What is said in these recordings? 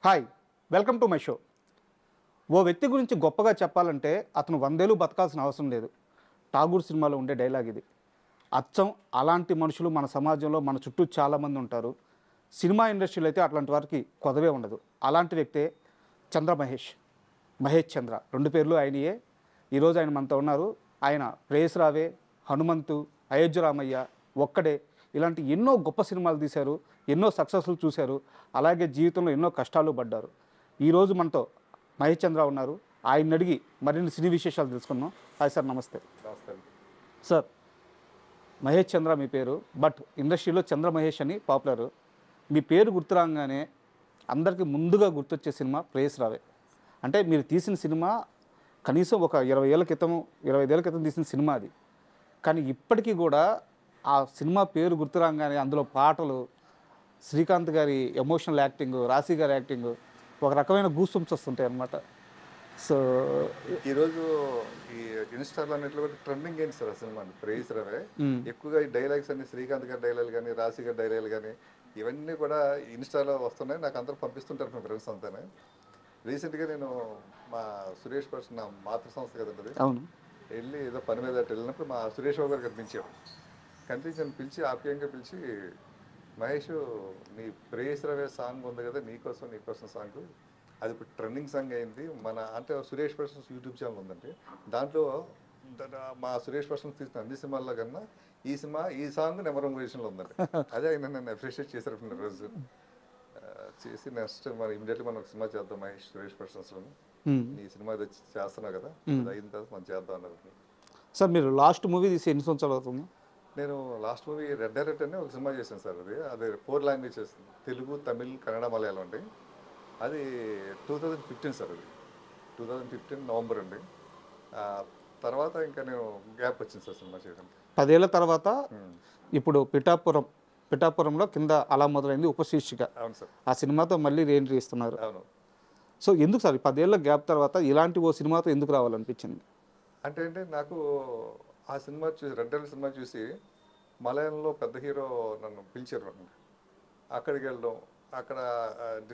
Hi, welcome to my show. ఓ వ్యక్తి గురించి గొప్పగా చెప్పాలంటే అతను 100 ఏళ్ళు బతకాల్సిన అవసరం లేదు. ఠాగూర్ సినిమాలో ఉండే డైలాగ్ ఇది. అచ్చం అలాంటి మనుషులు మన సమాజంలో మన చుట్టూ చాలామంది ఉంటారు. సినిమా ఇండస్ట్రీలో అయితే అట్లాంటి వారికి కొదవే ఉండదు. అలాంటి వ్యక్తే మహేష్ చంద్ర. 2 పేర్లు ఆయనయే. ఈరోజు ఆయన మనతో ఉన్నారు. ఆయన ప్రేయస్ రావే, హనుమంతు, అయోధ్య రామయ్య, ఒక్కడే ఇలాంటి ఎన్నో గొప్ప సినిమాలు తీశారు. ఎన్నో సక్సెస్లు చూశారు. అలాగే జీవితంలో ఎన్నో కష్టాలు పడ్డారు. ఈరోజు మనతో మహేష్ చంద్ర ఉన్నారు. ఆయన అడిగి మరిన్ని సినీ విశేషాలు తెలుసుకుందాం. హాయ్ సార్, నమస్తే. సార్, మహేష్ చంద్ర మీ పేరు, బట్ ఇండస్ట్రీలో చంద్ర మహేష్ అని పాపులర్. మీ పేరు గుర్తురాగానే అందరికీ ముందుగా గుర్తొచ్చే సినిమా ప్రేయస్ రావే. అంటే మీరు తీసిన సినిమా కనీసం ఒక 25 ఏళ్ళ క్రితం తీసిన సినిమా అది. కానీ ఇప్పటికీ కూడా ఆ సినిమా పేరు గుర్తురాగానే అందులో పాటలు, శ్రీకాంత్ గారి ఎమోషనల్ యాక్టింగ్, రాశి గారి యాక్టింగ్ ఒక రకమైన గూస్బంప్స్ వస్తుంటాయి అన్నమాట. సో ఈరోజు ఈ ఇన్స్టాలో అన్నిట్లో కూడా ట్రెండింగ్ ఏంటి సార్ ఆ సినిమా ప్రేయస్ రావే. ఎక్కువగా ఈ డైలాగ్స్ అన్ని శ్రీకాంత్ గారి డైలాగ్ కానీ, రాశి గారి డైలాగ్ కానీ ఇవన్నీ కూడా ఇన్స్టాలో వస్తున్నాయి. నాకు అందరూ పంపిస్తుంటారు మా ఫ్రెండ్స్ అంతానే. రీసెంట్గా నేను మా సురేష్ పర్సన్ నా మాతృ సంస్థ కదండి, అవును, వెళ్ళి ఏదో పని మీద వెళ్ళినప్పుడు మా సురేష్ బాబు గారు కనిపించాను. పిలిచి ఆప్యాయంగా పిలిచి, మహేష్ నీ ప్రేయస్ రావే సాంగ్ ఉంది కదా, నీకోసం సాంగ్, అది ఇప్పుడు ట్రెండింగ్ సాంగ్ అయింది. మన అంటే సురేష్ పర్సన్స్ యూట్యూబ్ ఛానల్ ఉందండి, దాంట్లో మా సురేష్ పర్సన్స్ తీసిన అన్ని సినిమాల్లో కన్నా ఈ సాంగ్ నెంబర్ 1 పొజిషన్లో ఉందండి. అదే ఆయన నన్ను అప్రిషియేట్ చేశారు రోజు. చేసి నెక్స్ట్ మనం ఇమీడియట్లీ మనం ఒక సినిమా చేద్దాం మహేష్ సురేష్ పర్సన్స్లో, ఈ సినిమా చేస్తున్నావు కదా, అది అయిన తర్వాత మనం చేద్దాం అన్నారు. సార్, మీరు లాస్ట్ మూవీ తీసి ఎన్ని సంవత్సరాలు అవుతుంది? నేను లాస్ట్ మూవీ రెడ్ డైరెక్ట్ అని ఒక సినిమా చేశాను సార్. అది 4 లాంగ్వేజెస్, తెలుగు, తమిళ్, కన్నడ, మలయాళం అండి. అది 2015 సార్. అది 2015 నవంబర్ అండి. తర్వాత ఇంకా నేను గ్యాప్ వచ్చింది సార్ సినిమా చేయడానికి. 10 ఏళ్ల తర్వాత ఇప్పుడు పిఠాపురంలో కింద అలా మొదలైంది ఉపశీర్షిక. అవును సార్. ఆ సినిమాతో మళ్ళీ రీఎంట్రీ ఇస్తున్నారు. అవును. సో ఎందుకు సార్ 10 ఏళ్ల గ్యాప్ తర్వాత ఇలాంటి ఓ సినిమాతో ఎందుకు రావాలనిపించింది? అంటే నాకు ఆ సినిమా చూసి, రెడ్ డైరెక్ట్ సినిమా చూసి మలయాళంలో పెద్ద హీరో నన్ను పిలిచారు. అక్కడికి వెళ్ళడం, అక్కడ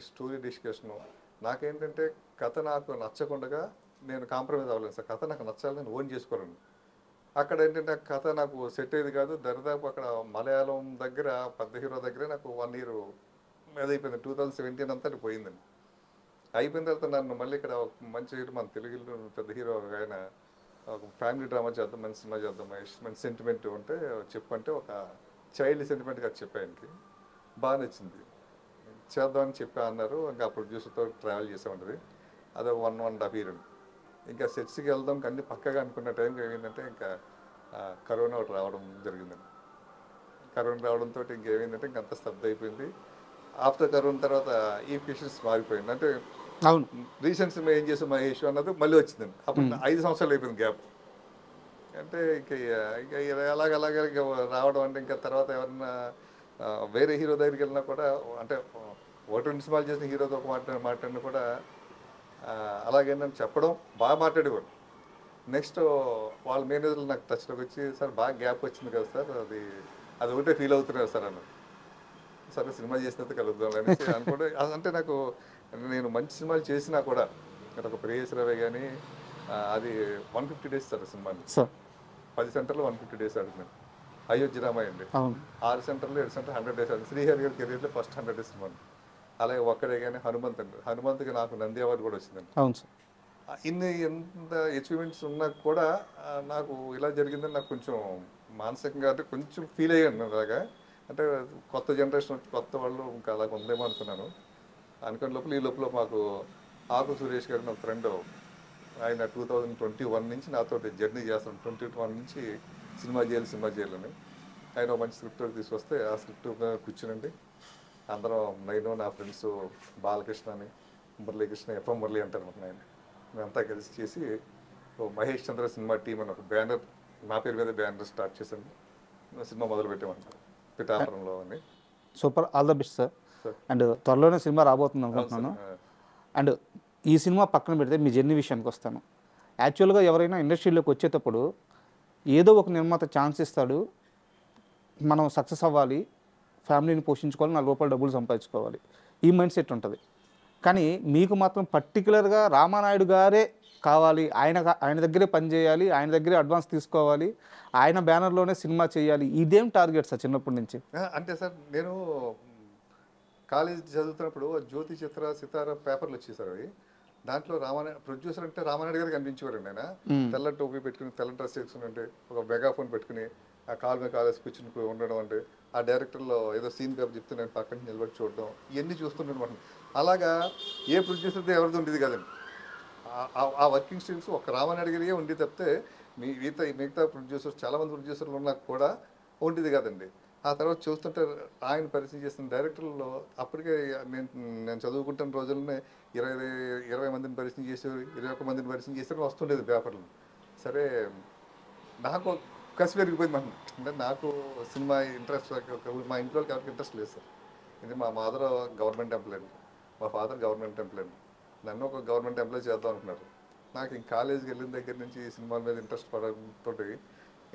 స్టోరీ డిస్కషను. నాకేంటంటే కథ నాకు నచ్చకుండా నేను కాంప్రమైజ్ అవ్వలేదు సార్. కథ నాకు నచ్చాలి, నేను ఓన్ చేసుకోలేను. అక్కడ ఏంటంటే కథ నాకు సెట్ అయ్యేది కాదు. దరిదాపు అక్కడ మలయాళం దగ్గర పెద్ద హీరో దగ్గర నాకు 1 year అయిపోయింది. 2017 అంతా పోయిందండి. అయిపోయిన తర్వాత నన్ను మళ్ళీ ఇక్కడ మంచి హీరో, మన తెలుగులో పెద్ద హీరో ఆయన, ఒక ఫ్యామిలీ డ్రామా చేద్దాం, మంచి సినిమా చేద్దాం, మంచి సెంటిమెంట్ ఉంటే చెప్పంటే ఒక చైల్డ్ సెంటిమెంట్గా చెప్పానికి బాగా నచ్చింది. చేద్దామని చెప్పా అన్నారు. ఇంకా ఆ ప్రొడ్యూసర్తో ట్రావెల్ చేసామంటది. అదే 1.5 year. ఇంకా సెట్స్కి వెళ్దాం కానీ పక్కగా అనుకున్న టైంకి ఏమైందంటే ఇంకా కరోనా ఒకటి రావడం జరిగిందండి. కరోనా రావడంతో ఇంకేమైందంటే ఇంకంత స్తబ్ద అయిపోయింది. ఆఫ్టర్ కరోనా తర్వాత ఈ ఫిషన్స్ మారిపోయింది. అంటే అవును, రీసెంట్ సినిమా ఏం చేసాం మహేష్ అన్నది మళ్ళీ వచ్చిందండి. అప్పుడు 5 సంవత్సరాలు అయిపోయింది గ్యాప్. అంటే ఇంకా అలాగ రావడం అంటే ఇంకా తర్వాత ఎవరన్నా వేరే హీరో దగ్గరికి వెళ్ళినా కూడా, అంటే 1-2 సినిమాలు చేసిన హీరోతో ఒక మాట్లాడినా కూడా అలాగేంటని చెప్పడం, బాగా మాట్లాడేవారు. నెక్స్ట్ వాళ్ళ మేనేజర్లు నాకు టచ్లోకి వచ్చి, సార్ బాగా గ్యాప్ వచ్చింది కదా సార్, అది ఒకటే ఫీల్ అవుతున్నారు సార్ అన్నారు. సరే సినిమా చేసినంత కలుద్దాం అనేసి అనుకుంటే, అంటే నాకు నేను మంచి సినిమాలు చేసినా కూడా, ఒక ప్రేయస్ రావే కానీ అది 150 days సార్ సినిమాని. 10 సెంటర్లో 150 days ఆడుతున్నాను. అయోధ్య రామయ్య అండి 6 సెంటర్లో 7 సెంటర్ 100 days ఆడింది. శ్రీహరి గారి కెరీర్లో ఫస్ట్ 100 days సినిమా. అలాగే ఒక్కడే కానీ హనుమంతుకి నాకు నంది అవార్డు కూడా వచ్చిందండి. అవును సార్. ఎంత అచీవ్మెంట్స్ ఉన్నా కూడా నాకు ఇలా జరిగిందని నాకు కొంచెం మానసికంగా అంటే కొంచెం ఫీల్ అయ్యాను. అలాగా అంటే కొత్త జనరేషన్, కొత్త వాళ్ళు ఇంకా అలాగ ఉందేమో అనుకున్నాను. అనుకున్న లోపల ఈ లోపల మాకు ఆకు సురేష్ గారు నా ఫ్రెండ్, ఆయన 2021 నుంచి నాతో జర్నీ చేస్తాను. 2021 నుంచి సినిమా చేయాలని ఆయన మంచి స్క్రిప్ట్ తీసుకొస్తే ఆ స్క్రిప్ట్ కూర్చునండి అందరం, నేను నా ఫ్రెండ్స్ బాలకృష్ణ అని, మురళీకృష్ణ, ఎఫ్ఎం మురళి అంటారు ఆయన, మేమంతా కలిసి చేసి మహేష్ చంద్ర సినిమా టీం అని ఒక బ్యానర్, నా పేరు మీద బ్యానర్ స్టార్ట్ చేశాను. సినిమా మొదలు పెట్టామంటారు పిఠాపురంలో అని. Super, all the best sir. And త్వరలోనే సినిమా రాబోతుంది అనుకుంటున్నాను. అండ్ ఈ సినిమా పక్కన పెడితే మీ జర్నీ విషయానికి వస్తాను. యాక్చువల్గా ఎవరైనా ఇండస్ట్రీలోకి వచ్చేటప్పుడు ఏదో ఒక నిర్మాత ఛాన్స్ ఇస్తాడు, మనం సక్సెస్ అవ్వాలి, ఫ్యామిలీని పోషించుకోవాలి, 4 రూపాయలు డబ్బులు సంపాదించుకోవాలి, ఈ మైండ్ సెట్ ఉంటుంది. కానీ మీకు మాత్రం పర్టికులర్గా రామానాయుడు గారే కావాలి, ఆయన దగ్గరే పనిచేయాలి, ఆయన దగ్గరే అడ్వాన్స్ తీసుకోవాలి, ఆయన బ్యానర్లోనే సినిమా చేయాలి, ఇదేం టార్గెట్ సార్ చిన్నప్పటి నుంచి? అంటే సార్ నేను కాలేజ్ చదువుతున్నప్పుడు జ్యోతి చిత్ర సితార పేపర్లు వచ్చేసారు అవి. దాంట్లో ప్రొడ్యూసర్ అంటే రామానాయుడు గారు కనిపించేవారండి. ఆయన తెల్ల టోపీ పెట్టుకుని తెల్ల డ్రెస్ వేసుకుని అంటే ఒక మెగాఫోన్ పెట్టుకుని ఆ కాల్ మీద కాలేజ్ కూర్చుని ఉండడం, అంటే ఆ డైరెక్టర్లో ఏదో సీన్ పేపర్ చెప్తే నేను పక్కన నిలబడి చూడడం, ఇవన్నీ చూస్తుంటాను. అలాగా ఏ ప్రొడ్యూసర్తో ఎవరిది ఉండేది కదండి. ఆ వర్కింగ్ స్టిల్స్ ఒక రామానాయుడు గారిగా ఉండి తప్పితే మిగతా ప్రొడ్యూసర్స్ చాలామంది ప్రొడ్యూసర్లు ఉన్నా కూడా ఉండేది కదండి. ఆ తర్వాత చూస్తుంటే ఆయన పరిచయం చేసిన డైరెక్టర్లలో అప్పటికే నేను చదువుకుంటున్న రోజుల్లోనే 20 మందిని పరిచయం చేసేవారు, 21 మందిని పరిచయం చేసేవారు వస్తుండేది పేపర్లు. సరే నాకు కసి పెరిగిపోయింది అంటే నాకు సినిమా ఇంట్రెస్ట్. మా ఇంట్లో ఎవరికి ఇంట్రెస్ట్ లేదు సార్. ఇది మా మదర్ గవర్నమెంట్ ఎంప్లాయ్, మా ఫాదర్ గవర్నమెంట్ ఎంప్లాయ్. నన్ను ఒక గవర్నమెంట్ ఎంప్లాయ్ చేద్దాం అనుకున్నారు. నాకు ఇంక కాలేజీకి వెళ్ళిన దగ్గర నుంచి సినిమాల మీద ఇంట్రెస్ట్ పడటంతో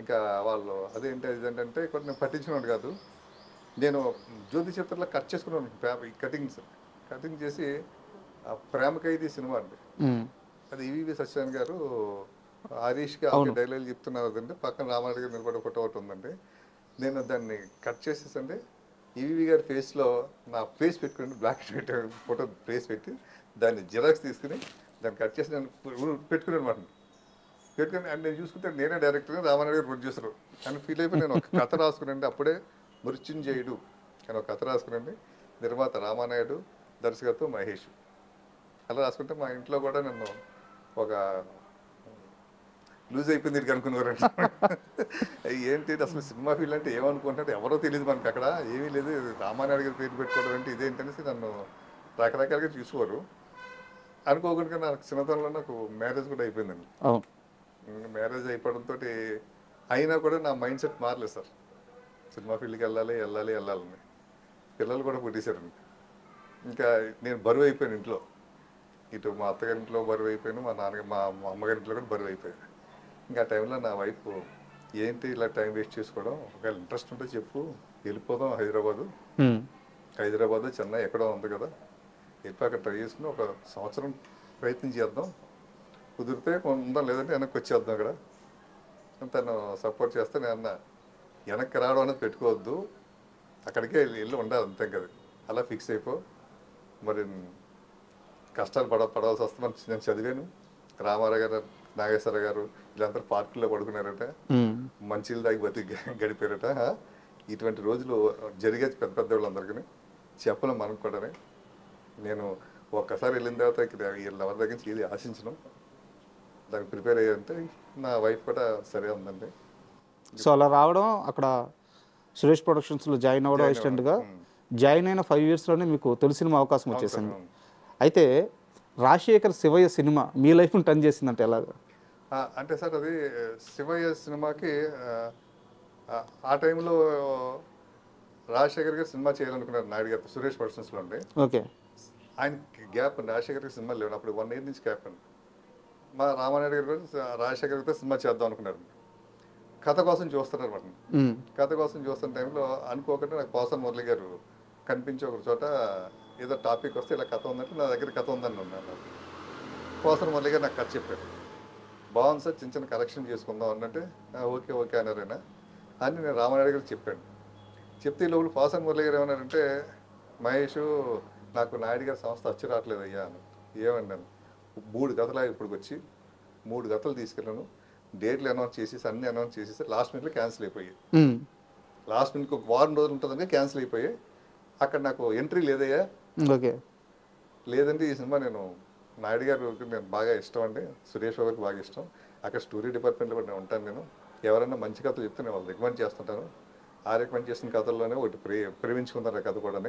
ఇంకా వాళ్ళు అదేంటి ఇదేంటంటే కొన్ని నేను పట్టించుకున్నాను కాదు. నేను జ్యోతి చిత్రంలో కట్ చేసుకున్నాను కటింగ్ చేసి ప్రేమ ఖైదీ సినిమా అండి. అది ఈవీవి సత్యనారాయణ గారు హరీష్కి డైలాగ్ చెప్తున్నారు కదండి, పక్కన రామారాయుడు గారు నిలబడి ఫోటో ఒకటి ఉందండి. నేను దాన్ని కట్ చేసేసండి ఈవీవి గారి ఫేస్లో నా ఫేస్ పెట్టుకుని black and white photo face పెట్టి దాన్ని జిరాక్స్ తీసుకుని దాన్ని కట్ చేసి నేను పెట్టుకున్నాను అనమాట. పెట్టుకుని అండ్ నేను చూసుకుంటే నేనే డైరెక్టర్, రామానాయుడు గారు ప్రొడ్యూసర్ అని ఫీల్ అయిపోయి నేను ఒక కథ రాసుకునండి. అప్పుడే మృత్యుంజయుడు అని ఒక కథ రాసుకునండి. నిర్మాత రామానాయుడు, దర్శకత్వం మహేష్. అలా రాసుకుంటే మా ఇంట్లో కూడా నన్ను ఒక లూజ్ అయిపోయింది ఇది అనుకునేవారండి. ఏంటి అసలు సినిమా ఫీల్డ్ అంటే ఏమనుకుంటున్నారు, ఎవరో తెలియదు మనకి, అక్కడ ఏమీ లేదు, రామానాయుడు గారి పేరు పెట్టుకోవడం అంటే ఇదేంటనేసి నన్ను రకరకాలుగా చూసేవారు. అనుకోకుండా నాకు చిన్నతనంలో నాకు మ్యారేజ్ కూడా అయిపోయిందండి. మ్యారేజ్ అయిపోవడంతో అయినా కూడా నా మైండ్ సెట్ మారలేదు సార్. సినిమా ఫీల్డ్కి వెళ్ళాలని పిల్లలు కూడా పుట్టేశారండి. ఇంకా నేను బరువు అయిపోయాను ఇంట్లో. ఇటు మా అత్తగారింట్లో బరువు అయిపోయాను, మా అమ్మగారింట్లో కూడా బరువు అయిపోయాను. ఇంకా ఆ టైంలో నా వైఫ్ ఏంటి ఇలా టైం వేస్ట్ చేసుకోవడం, ఒకవేళ ఇంట్రెస్ట్ ఉంటే చెప్పు, వెళ్ళిపోదాం హైదరాబాదు చెన్నై ఎక్కడో ఉంది కదా, వెళ్ళి అక్కడ ట్రై చేసుకుని ఒక సంవత్సరం ప్రయత్నం చేద్దాం, కుదిరితే ఉందాం, లేదంటే వెనక్కి వచ్చేద్దాం. అక్కడ తను సపోర్ట్ చేస్తే నేను అన్న వెనక్కి రావడం అనేది పెట్టుకోవద్దు, అక్కడికే వెళ్ళి ఉండాలి అంతే కదా, అలా ఫిక్స్ అయిపో. మరి కష్టాలు పడవలసి వస్తే నేను చదివాను. రామారావు గారు, నాగేశ్వర గారు వీళ్ళందరూ పార్కుల్లో పడుకున్నారట, మంచిలు తాగి బతికి గడిపారట. ఇటువంటి రోజులు జరిగేది పెద్ద వాళ్ళందరికీ చెప్పలేం మనకు కూడా. నేను ఒక్కసారి వెళ్ళిన తర్వాత ఇక్కడ ఎవరి దగ్గర నుంచి ఏది ఆశించను, దానికి ప్రిపేర్ అయ్యారంటే నా వైఫ్ కూడా సరే ఉందండి. సో అలా రావడం, అక్కడ సురేష్ ప్రొడక్షన్స్లో జాయిన్ అవ్వడం, అసిస్టెంట్గా జాయిన్ అయిన 5 yearsలోనే మీకు తొలి సినిమా అవకాశం వచ్చేసింది. అయితే రాజశేఖర్ శివయ్య సినిమా మీ లైఫ్ని టర్న్ చేసిందంటే ఎలాగా? అంటే సార్ అది శివయ్య సినిమాకి ఆ టైంలో రాజశేఖర్ గారు సినిమా చేయాలనుకున్నారు నాయుడు గారు సురేష్ ప్రొడక్షన్స్లో ఉండి. ఓకే. ఆయనకి గ్యాప్ అండి, రాజశేఖర్ గారికి సినిమా లేవు అప్పుడు 1 year నుంచి గ్యాప్ అండి. మా రామానాయుడు గారు కూడా రాజశేఖర్ గారితో సినిమా చేద్దాం అనుకున్నారు. కథ కోసం చూస్తున్నారు అనమాట. కథ కోసం చూస్తున్న టైంలో అనుకోకుండా నాకు పోసన్ మురళి గారు కనిపించి ఒక చోట ఏదో టాపిక్ వస్తే ఇలా కథ ఉందంటే నా దగ్గర కథ ఉందని ఉన్నాను. పోసన్ మురళి గారు నాకు కథ చెప్పారు. బాగుంది సార్, చిన్న చిన్న కరెక్షన్ చేసుకుందాం అన్నట్టు ఓకే అన్నారైనా అని నేను రామానాయుడు గారికి చెప్పాను. చెప్తే ఈ లోపల పోసన్ మురళి గారు ఏమన్నారంటే, మహేష్ నాకు నాయుడు గారి సంస్థ వచ్చి రావట్లేదు అయ్యా అని. ఏమన్నాను, 3 కథలు ఇప్పుడు వచ్చి 3 కథలు తీసుకెళ్ళాను, డేట్లు అనౌన్స్ చేసేసి అన్ని అనౌన్స్ చేసేసి లాస్ట్ మినిట్లో క్యాన్సిల్ అయిపోయాయి. లాస్ట్ మినిట్కి ఒక వారం రోజులు ఉంటుందని క్యాన్సిల్ అయిపోయాయి. అక్కడ నాకు ఎంట్రీ లేదయ్యా. ఓకే. లేదంటే ఈ సినిమా నేను నాయుడు గారికి నేను బాగా ఇష్టం అండి, సురేష్ బాబుకి బాగా ఇష్టం, అక్కడ స్టోరీ డిపార్ట్మెంట్లో కూడా నేను ఉంటాను. నేను ఎవరైనా మంచి కథలు చెప్తే నేను వాళ్ళు రికమెండ్ చేస్తుంటాను. ఆ రికమెండ్ చేసిన కథల్లోనే ఒకటి ప్రేమించుకున్నారు ఆ కథ కూడా.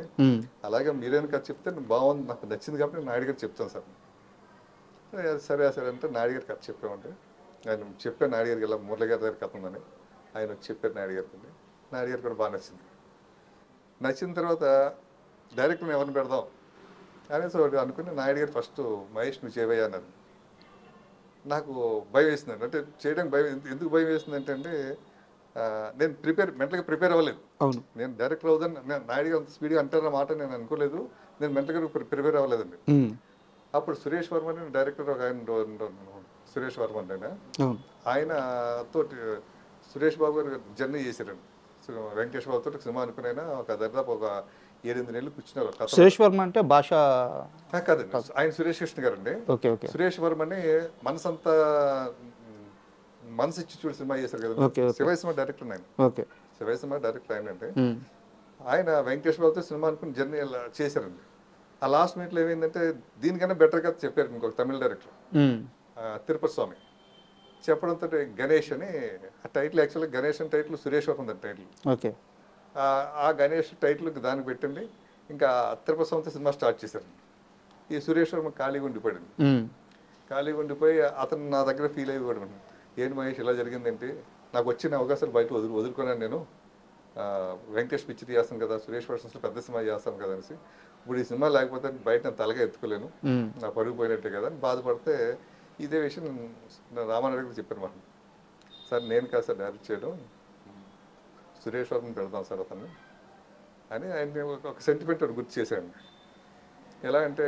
అలాగే మీరేమైనా కథ చెప్తే బాగుంది, నాకు నచ్చింది కాబట్టి నేను నాయుడు గారికి చెప్తాను సార్. సరే అంటే నాయుడు గారికి కథ చెప్పామంటే ఆయన చెప్పాను నాయుడు గారికి, ఇలా మురళి గారి దగ్గర కథ ఉందని ఆయన వచ్చి చెప్పారు నాయుడు గారికి. నాయుడు గారికి కూడా బాగా నచ్చింది. నచ్చిన తర్వాత డైరెక్ట్గా ఎవరిని పెడదాం అనేసి అనుకుని నాయుడు గారు ఫస్ట్ మహేష్ నువ్వు చేయవయ్యా అన్నారు. నాకు భయం వేసిందండి. అంటే చేయడానికి భయం, ఎందుకు భయం వేసిందంటే అండి, నేను మెంటల్గా ప్రిపేర్ అవ్వలేదు. అవును. నేను డైరెక్టర్ అవుదని నాయుడు గారు అంత స్పీడ్గా అంటారన్న మాట నేను అనుకోలేదు. నేను మెంటల్గా ప్రిపేర్ అవ్వలేదండి. ఉమ్. అప్పుడు సురేష్ వర్మ అని డైరెక్టర్ ఒక ఆయన సురేష్ వర్మ అంటే అవును. ఆయన తోటి సురేష్ బాబు గారు జర్నీ చేశారండి. వెంకటేష్ బాబు తోటి సినిమా అనుకుని ఆయన ఒక దాదాపు ఒక 7-8 నెలలు కూర్చున్నారు కథ. సురేష్ వర్మ అంటే భాష కాదండి, ఆయన సురేష్ కృష్ణ గారండి. ఓకే ఓకే సురేష్ వర్మని మనసంతా మనసు ఇచ్చి చూడు సినిమా చేశారు కదా, okay okay Shivayya cinema director ఆయన. ఓకే. శివయ్య సినిమా డైరెక్టర్ ఆయన అంటే ఉమ్. ఆయన వెంకటేష్ బాబుతో సినిమా అనుకుని జర్నీ చేశారండి. ఆ లాస్ట్ మినిట్లో ఏమైందంటే దీనికన్నా బెటర్ గా చెప్పారు ఇంకొక తమిళ డైరెక్టర్ ఉమ్. తిరుపతి స్వామి చెప్పడంతో గణేష్ అని ఆ టైటిల్, యాక్చువల్గా గణేష్ అని title Suresh Varma title. Okay. ఆ గణేష్ టైటిల్ దానికి పెట్టండి, ఇంకా తిరుపతి స్వామితో సినిమా స్టార్ట్ చేశారు. ఈ సురేష్ వర్మ ఖాళీగా ఉండిపోయాడు. ఉమ్. ఖాళీగా ఉండిపోయి అతను నా దగ్గర ఫీల్ అయిపోయాడు, ఏంటి మహేష్ ఇలా జరిగిందేంటి, నాకు వచ్చిన అవకాశాలు బయట వదులుకున్నాను నేను, వెంకటేష్ పిక్చర్ చేస్తాను కదా, సురేష్ వర్షన్స్లో పెద్ద సినిమా చేస్తాను కదా అనేసి, ఇప్పుడు ఈ సినిమా లేకపోతే బయట నేను తలగా ఎత్తుకోలేను, నా పరుగు పోయినట్టే కదా అని బాధపడితే ఇదే విషయం నేను రామారావు గారికి చెప్పాను మాట. సార్ నేను కాదు సార్ డైరెక్ట్ చేయడం, సురేష్ వర్మని పెడతాం సార్ అతన్ని అని ఆయన ఒక సెంటిమెంట్ గుర్తు చేశాను. ఎలా అంటే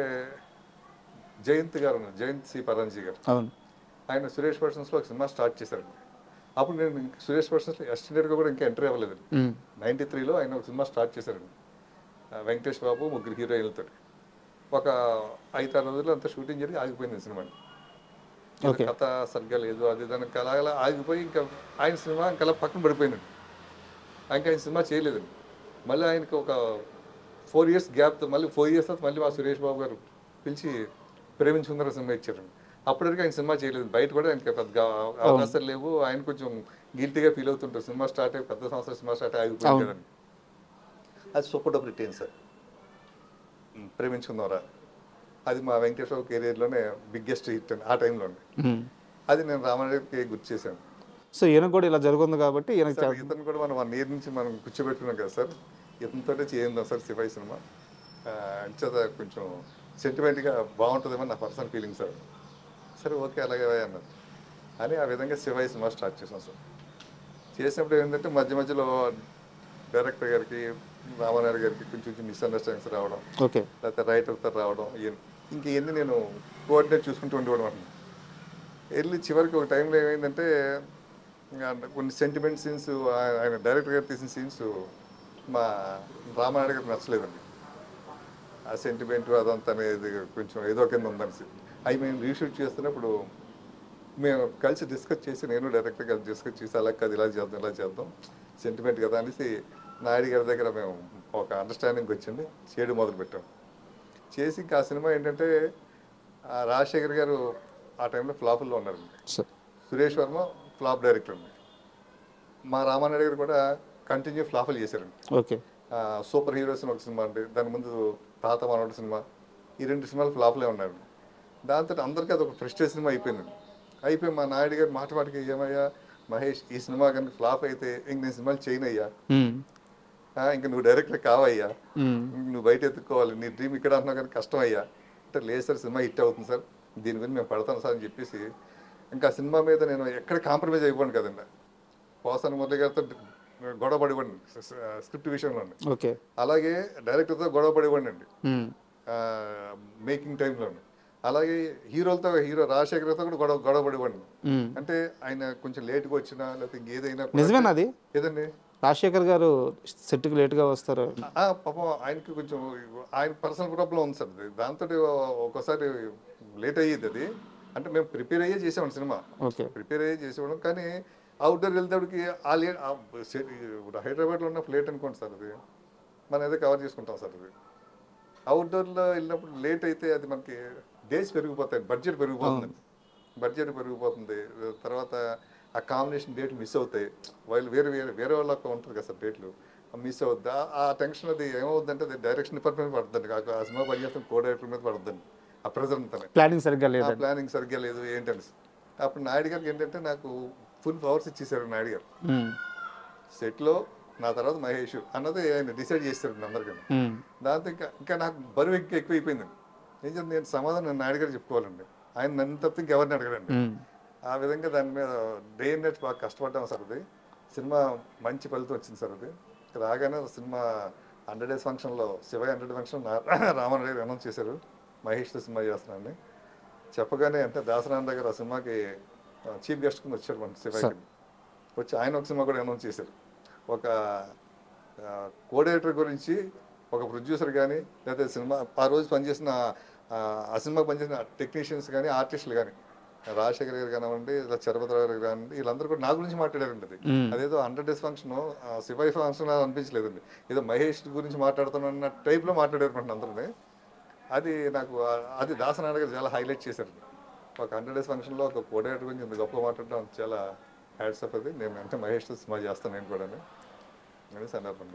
జయంత్ గారు ఉన్నారు, జయంత్ సి పరంజీ గారు, అవును, ఆయన సురేష్ పర్సన్స్లో ఒక సినిమా స్టార్ట్ చేశారండి. అప్పుడు నేను సురేష్ పర్సన్స్లో అసిస్టెంట్గా కూడా ఇంకా ఎంట్రీ అవ్వలేదండి. 93లో ఆయన ఒక సినిమా స్టార్ట్ చేశారండి, వెంకటేష్ బాబు 3 హీరోయిన్లతో. ఒక 5-6 రోజుల్లో అంతా షూటింగ్ జరిగి ఆగిపోయింది సినిమాని. కథ సరిగ్గా లేదు, అది దానికి అలా ఆగిపోయి ఇంకా ఆయన సినిమా ఇంకా అలా పక్కన పడిపోయిందండి. ఇంకా ఆయన సినిమా చేయలేదండి. మళ్ళీ ఆయనకి ఒక 4 ఇయర్స్ గ్యాప్తో మళ్ళీ 4 ఇయర్స్ తర్వాత మళ్ళీ మా సురేష్ బాబు గారు పిలిచి ప్రేమించుకుందర సినిమా ఇచ్చారండి. అప్పటివరకు ఆయన సినిమా చేయలేదు, బయట కూడా ఆయనకి పెద్ద అవకాశాలు లేవు, ఆయన కొంచెం గిల్టీగా ఫీల్ అవుతుంటారు. సినిమా స్టార్ట్ అయ్యి పెద్ద సంవత్సరం సినిమా స్టార్ట్ ఆగిపోయింది కదండి. అది సూపర్ డూపర్ హిట్ అయింది సార్, ప్రేమించుకుందాంరా. అది మా వెంకటేశ్వర కెరీర్లోనే బిగ్గెస్ట్ హిట్ అండి ఆ టైంలోనే. అది నేను రామారావుకి గుర్తు చేశాను. సో ఈయన కూడా ఇలా జరుగుతుంది కాబట్టి ఇతను కూడా మనం 1 ఇయర్ నుంచి మనం కూర్చోబెట్టుకున్నాం కదా సార్, ఇతనితోటే చేయిందాం సార్ శివయ్య సినిమా, అంచేత కొంచెం సెంటిమెంట్గా బాగుంటుందేమో నా పర్సనల్ ఫీలింగ్ సార్. సరే ఓకే అలాగే అన్నారు అని ఆ విధంగా శివయ్య సినిమా స్టార్ట్ చేసాం సార్. చేసినప్పుడు ఏంటంటే మధ్య మధ్యలో డైరెక్టర్ గారికి రామారావు గారికి కొంచెం మిస్అండర్స్టాండింగ్స్ రావడం, ఓకే, లేకపోతే రైటర్తో రావడం, ఇంక ఇవన్నీ నేను కోఆర్డినేట్ చూసుకుంటూ ఉండేవాడు అనమాట. వెళ్ళి చివరికి ఒక టైంలో ఏమైందంటే కొన్ని సెంటిమెంట్ సీన్స్ ఆయన డైరెక్టర్ గారు తీసిన సీన్స్ మా రామారావు గారికి నచ్చలేదండి. ఆ సెంటిమెంట్ అదంతా అనేది కొంచెం ఏదో కింద ఉందనిసి అవి మేము రీషూట్ చేస్తున్నప్పుడు మేము కలిసి డిస్కస్ చేసి, నేను డైరెక్టర్ గారు డిస్కస్ చేసి అలా కాదు ఇలా చేద్దాం సెంటిమెంట్ కదా అనేసి నాయుడు గారి దగ్గర మేము ఒక అండర్స్టాండింగ్కి వచ్చింది, చేయడం మొదలుపెట్టాం. చేసి ఇంకా ఆ సినిమా ఏంటంటే రాజశేఖర్ గారు ఆ టైంలో ఫ్లాపుల్లో ఉన్నారండి, సురేష్ వర్మ ఫ్లాప్ డైరెక్టర్ అండి, మా రామానాయుడు గారు కూడా కంటిన్యూ ఫ్లాపులు చేశారండి. ఓకే. సూపర్ హీరోస్ ఒక సినిమా అండి, దాని ముందు తాత మనోడు సినిమా, ఈ 2 సినిమాలు ఫ్లాప్లే ఉన్నాయండి. దాంతో అందరికీ అది ఒక ఫ్రస్ట్రేషన్ సినిమా అయిపోయిందండి. అయిపోయి మా నాయుడు గారు మాటకి ఏమయ్యా మహేష్, ఈ సినిమా కనుక ఫ్లాప్ అయితే ఇంక నేను సినిమాలు చేయనయ్యా, ఇంక నువ్వు డైరెక్టర్ కావయ్యా, నువ్వు బయట ఎత్తుకోవాలి, నీ డ్రీమ్ ఇక్కడ అంటున్నా కానీ కష్టం అయ్యా అంటే, లేదు సార్ సినిమా హిట్ అవుతుంది సార్, దీని గురించి మేము పడతాను సార్ అని చెప్పేసి ఇంకా సినిమా మీద నేను ఎక్కడ కాంప్రమైజ్ అయిపోయాను కదండి. పోసాని మురళి గారితో గొడవ పడివ్వండి స్క్రిప్ట్ విషయంలో, ఓకే, అలాగే డైరెక్టర్తో గొడవ పడివ్వండి అండి మేకింగ్ టైంలో, అలాగే హీరో రాజశేఖర్తో కూడా గొడవ పడివ్వండి. అంటే ఆయన కొంచెం లేట్గా వచ్చినా లేకపోతే ఇంకేదైనా నిజమేనా అది? ఏదండి రాజశేఖర్ గారు సెట్కి లేట్గా వస్తారు, పాపం ఆయనకి కొంచెం ఆయన పర్సనల్ ప్రాబ్లం ఉంది సార్, దాంతో ఒక్కోసారి లేట్ అయ్యేది. అది అంటే మేము ప్రిపేర్ అయ్యే చేసేవాళ్ళం సినిమా, ప్రిపేర్ అయ్యే చేసేవాళ్ళం, కానీ అవుట్డోర్ వెళ్తాడికి ఆ లేట్ హైదరాబాద్లో ఉన్న లేట్ అనుకోండి సార్, అది మనం ఏదో కవర్ చేసుకుంటాం సార్. అది అవుట్డోర్లో వెళ్ళినప్పుడు లేట్ అయితే అది మనకి డేస్ పెరిగిపోతాయి, బడ్జెట్ పెరిగిపోతుంది, తర్వాత ఆ కాంబినేషన్ డేట్లు మిస్ అవుతాయి, వాళ్ళు వేరే వాళ్ళకి ఉంటుంది కదా సార్ డేట్లు మిస్ అవుద్ది. ఆ టెన్షన్ అది ఏమవుద్దంటే అది డైరెక్షన్ డిపార్ట్మెంట్ పడుతుంది, ఆ సినిమా పనిచేస్తున్న కో డైరెక్టర్ మీద పడుతుంది. ఆ ప్రెజర్ అంతా ప్లానింగ్ సరిగ్గా లేదు ఏంటంటే, అప్పుడు నాయుడు గారికి ఏంటంటే నాకు ఫుల్ పవర్స్ ఇచ్చేసారు నాయుడు గారు. సెట్లో నా తర్వాత మహేష్ అన్నది ఆయన డిసైడ్ చేశారు అందరికీ. దాంతో ఇంకా నాకు బరువు ఎక్కువైపోయిందండి. నేను సమాధానం నాయుడు గారు చెప్పుకోవాలండి, ఆయన నన్ను తప్ప ఇంకెవరిని అడగడండి. ఆ విధంగా దాని మీద డే అండ్ నైట్ బాగా కష్టపడ్డాం సార్. అది సినిమా మంచి ఫలితం వచ్చింది సార్. అది రాగానే సినిమా 100 డేస్ ఫంక్షన్లో శివ 100 ఫంక్షన్ రామన్ గారు అనౌన్స్ చేశారు మహేష్తో సినిమా చేస్తున్నానని. చెప్పగానే అంటే దాసరాన్ దగ్గర ఆ సినిమాకి చీఫ్ గెస్ట్ కింద వచ్చారు మన శివకి. వచ్చి ఆయన ఒక సినిమా కూడా అనౌన్స్ చేశారు. ఒక కోఆర్డినేటర్ గురించి ఒక ప్రొడ్యూసర్ కానీ లేకపోతే సినిమా ఆ రోజు పనిచేసిన ఆ సినిమా పనిచేసిన టెక్నీషియన్స్ కానీ ఆర్టిస్టులు కానీ రాజశేఖర్ గారు కానివ్వండి ఇలా చరపతిరావు గారు కానివ్వండి వీళ్ళందరూ కూడా నా గురించి మాట్లాడారండి. అది అదేదో 100 డేస్ ఫంక్షన్ శివాయి ఫంక్షన్ అనిపించలేదండి. ఏదో మహేష్ గురించి మాట్లాడుతున్న టైప్లో మాట్లాడారు అందరినీ. అది నాకు అది దాసనారాయణ గారు చాలా హైలైట్ చేశారు. ఒక 100 డేస్ ఫంక్షన్లో ఒక కోఆర్డినేటర్ గురించి ఇంత గొప్ప మాట్లాడడం చాలా హ్యాట్స్ ఆఫ్. అది నేను అంటే మహేష్తో సినిమా చేస్తాను నేను కూడా అని సందర్భంలో